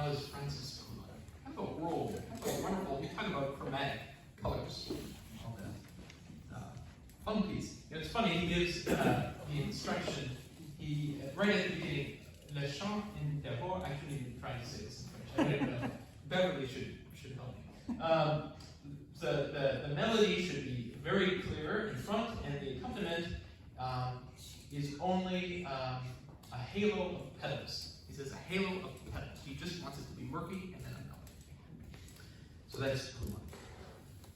was Francis Poulenc. Kind of a world, kind of a wonderful, we talk about chromatic colors, all that. Fun piece. It's funny, he gives the instruction, right at the beginning, Le chant in d'abord, actually I'm trying to say this in French. Beverly should help me. The melody should be very clear in front, and the accompaniment is only a halo of petals. He says a halo of petals. He just wants it to be murky and then a melody. So that is Poulenc.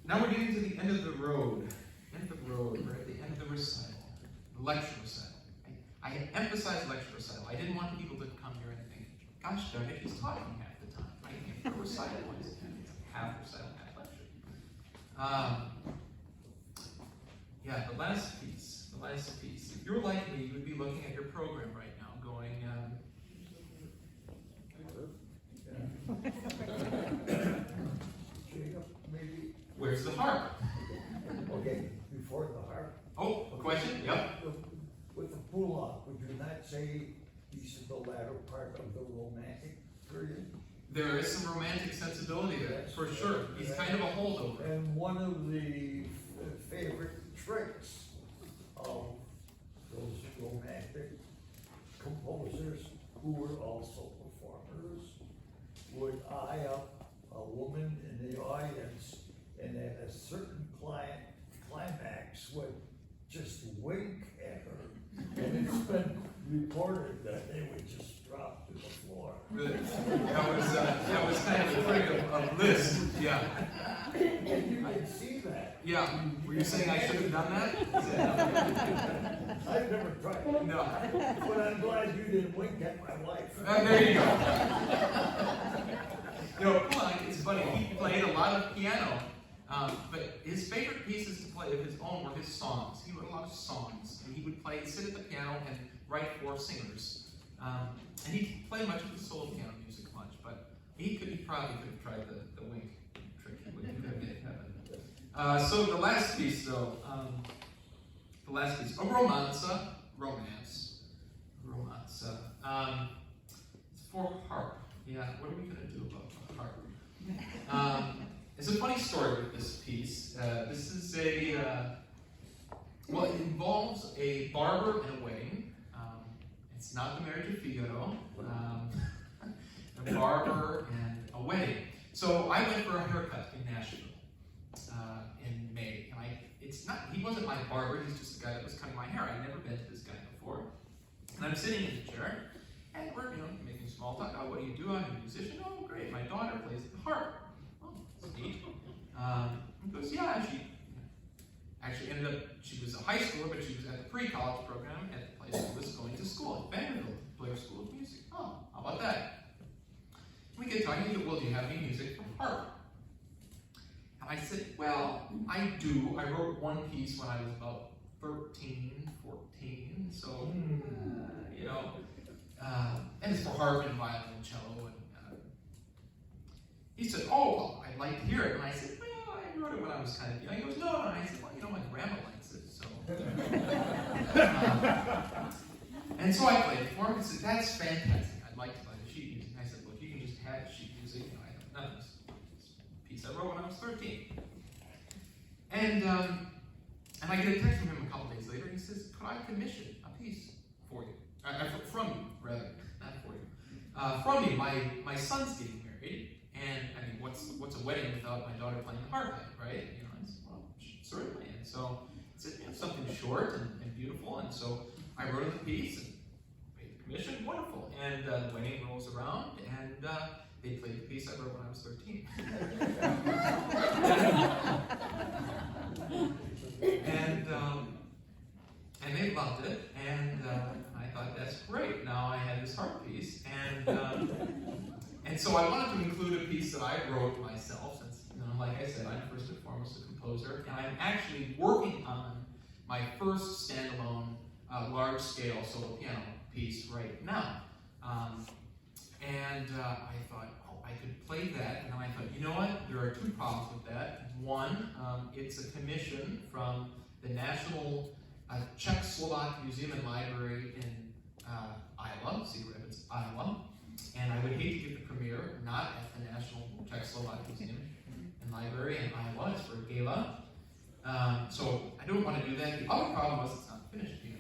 Now we're getting to the end of the road. End of the road. We're at the end of the recital, the lecture recital. I emphasized lecture recital. I didn't want people to come here and think, gosh darn it, he's talking half the time. I think the recital is half recital, half lecture. Yeah, the last piece. If you're like me, you would be looking at your program right now going, Jacob, maybe, where's the harp? okay, before the harp. Oh, a question? Yep. With the Poulenc, would you not say he's in the latter part of the Romantic period? There is some romantic sensibility there, for sure. He's kind of a holdover. And one of the favorite tricks of those romantic composers who were also performers would eye up a woman in the audience and at a certain climax would just wink at her. And it's been reported that they would just drop to the floor. Really? That was kind of the trick of Liszt. Yeah. And you can see that. Yeah. Were you saying I should have done that? I've never tried it. No. But I'm glad you didn't wink at my wife. There you go. You know, Poulenc is funny. He played a lot of piano, but his favorite pieces to play of his own were his songs. He wrote a lot of songs, and he would sit at the piano and write for singers. And he played much of the solo piano music much, but he probably could have tried the wink trick. He would have made it happen. So the last piece, though, a Romanza, romance. It's for harp. Yeah, what are we going to do about the harp? It's a funny story with this piece. This is it involves a barber and a wedding. It's not the marriage of Figaro. A barber and a wedding. So I went for a haircut in Nashville in May. And he wasn't my barber, he's just the guy that was cutting my hair. I'd never been to this guy before. And I'm sitting in the chair, and we're making small talk. Oh, what do you do? I'm a musician. Oh, great. My daughter plays the harp. Oh, that's neat. He goes, yeah, she actually ended up, she was a high schooler, but she was at the pre-college program at the place I was going to school, at Vanderbilt, Blair School of Music. Oh, how about that? We get talking, he goes, well, do you have any music for harp? And I said, well, I do. I wrote one piece when I was about 13, 14, so, and it's for harp and violin and cello. And he said, oh, well, I'd like to hear it. And I said, well, I wrote it when I was kind of young. He goes, no. And I said, well, my grandma likes it, so. And so I played it for him and said, that's fantastic. I'd like to play the sheet music. And I said, look, you can just have sheet music. I have none of this piece I wrote when I was 13. And I get a text from him a couple days later, and he says, could I commission a piece for you? From you, rather, not for you. From you, my son's getting married, and I mean, what's a wedding without my daughter playing the harp, right? I said, well, certainly. And so he said, something short and beautiful, and so I wrote the piece and paid the commission, wonderful. And the wedding rolls around, and they played the piece I wrote when I was 13. And they loved it, and I thought, that's great. Now I had this harp piece, and so I wanted to include a piece that I wrote myself, since, like I said, I'm first and foremost a composer, and I'm actually working on my first standalone large-scale solo piano piece right now. And I thought, oh, I could play that, and then I thought, you know what, there are two problems with that. One, it's a commission from the National Czech-Slovak Museum and Library in Iowa, Cedar Rapids, Iowa, and I would hate to give the premiere and Slowak Museum and Library in Iowa. It's for a gala. So I don't want to do that. The other problem was it's not finished yet.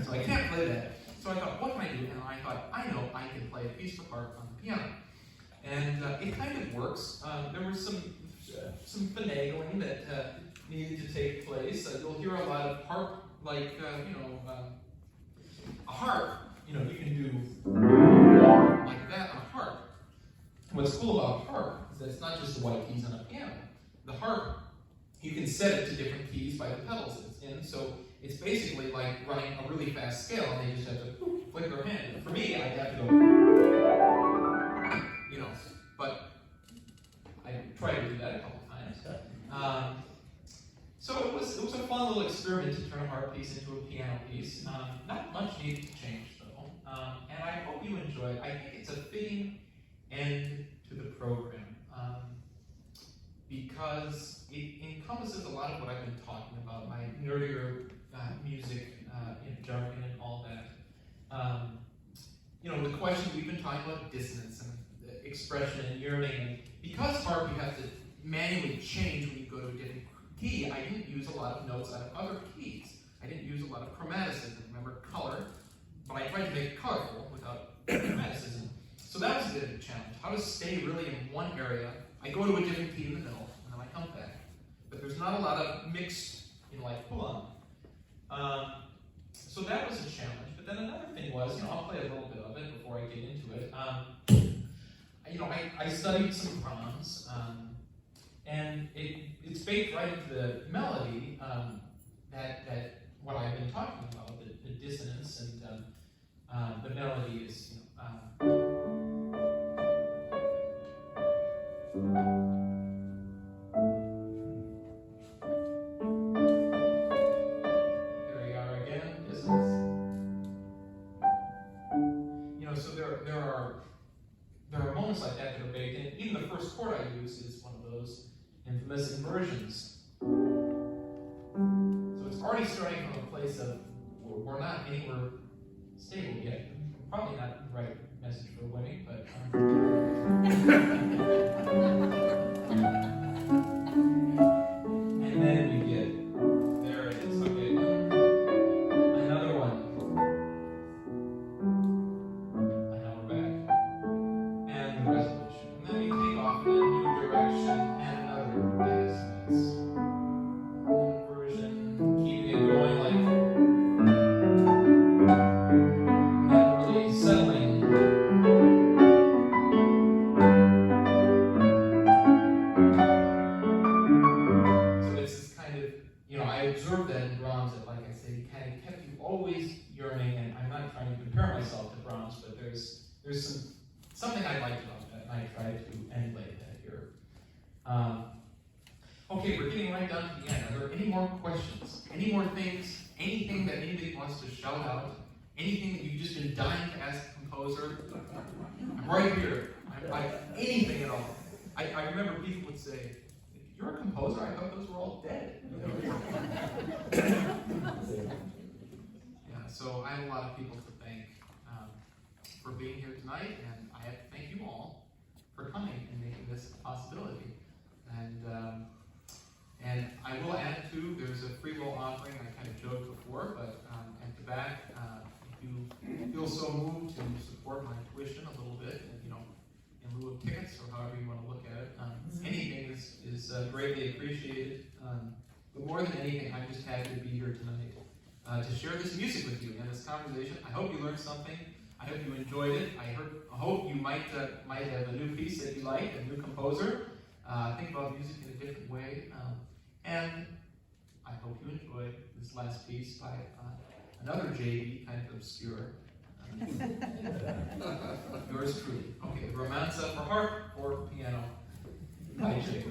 So I can't play that. So I thought, what can I do? And I thought, I know I can play a piece for harp on the piano. And it kind of works. There was some finagling that needed to take place. You'll hear a lot of harp, like, a harp. You can do like that on a harp. What's cool about harp is that it's not just the white keys on a piano. The harp, you can set it to different keys by the pedals it's in. So it's basically like running a really fast scale, and they just have to flick their hand. And for me, I have to go, but I tried to do that a couple times. So it was a fun little experiment to turn a harp piece into a piano piece. Not much needed to change though, and I hope you enjoy it. I think it's a fitting end to the program because it encompasses a lot of what I've been talking about, my nerdier music, jargon, and all that. The question we've been talking about, dissonance and expression and yearning, and because harp you have to manually change when you go to a different key, I didn't use a lot of notes out of other keys. I didn't use a lot of chromaticism. Remember color, but I tried to make it colorful without chromaticism. So that was a bit of a challenge. How to stay really in one area. I go to a different key in the middle, and then I come back. But there's not a lot of mixed, like Poulenc. So that was a challenge. But then another thing was, I'll play a little bit of it before I get into it. I studied some Brahms, and it's baked right into the melody that what I've been talking about, the dissonance, and the melody is, Here we are again, dissonance. So there are moments like that are baked in. Even the first chord I use is one of those infamous inversions. So it's already starting from a place of we're not anywhere stable yet. Probably not the right message for a wedding, but and then we get, there it is, okay. Another one. And now we're back. And the resolution. And then we take off in a new direction and another dissonance. Inversion, keeping it going like not really settling. So this is kind of, I observed that in Brahms, that like I said, he kind of kept you always yearning, and I'm not trying to compare myself to Brahms, but there's something I liked about that, and I tried to emulate that here. Okay, we're getting right down to the end. Are there any more questions? Any more things? Anything that anybody wants to shout out? Anything that you've just been dying to ask a composer? I'm right here. I'm anything at all. I remember people would say, "You're a composer? I thought those were all dead." Yeah, so I have a lot of people to thank for being here tonight, and I have to thank you all for coming and making this a possibility. And I will add too, there's a free will offering. I kind of joked before, but at the back, if you feel so moved to support my tuition a little bit, in lieu of tickets or however you want to look at it, anything is greatly appreciated. But more than anything, I'm just happy to be here tonight to share this music with you and this conversation. I hope you learned something. I hope you enjoyed it. I hope you might have a new piece that you like, a new composer. Think about music in a different way. And I hope you enjoyed this last piece by another JD, kind of obscure. Yours truly. Okay, Romanza for harp or piano by Czech.